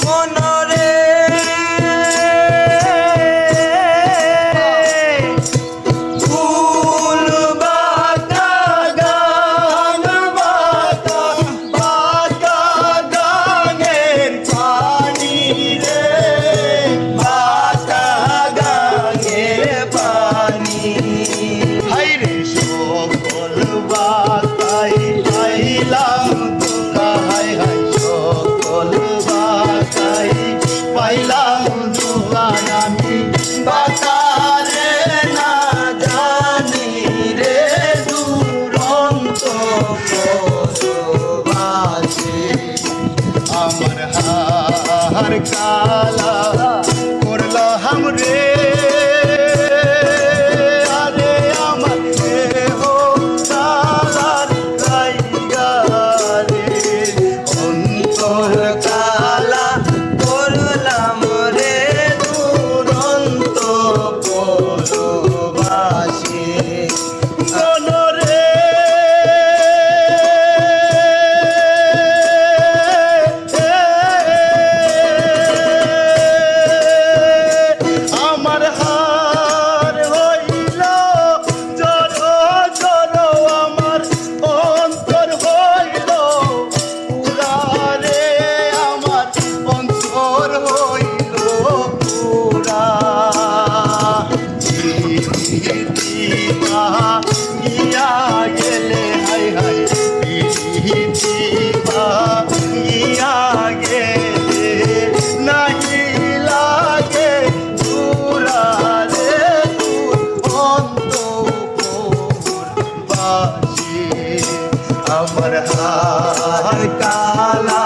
মনরে ফুল বাঁকা গান বাঁকা বাঁকা গানের পানি রে বাঁকা গানের পানি হাই রে সকল বাঁকাই পাইলাম ধোকা হাই হাই সকল বাঁকাই পাইলাম ধোকা আমি বাঁকারে না জানি রে দুরন্ত পরবাসে আমার হার কালা করল হামরে আরে আমার দেহ কালার জায়গা রে অন্তর কালা করলাম রে দুরন্ত পরবাসে মনরে আমার হার হইল জড় জড় আমার অন্তর হইল পুরারে আমার অন্তর হইল পুরা গিয়া গেলে হাই হাই গিয়া গেলে নাহি লাগে পুরারে অন্তর বাসে আমার হার কালা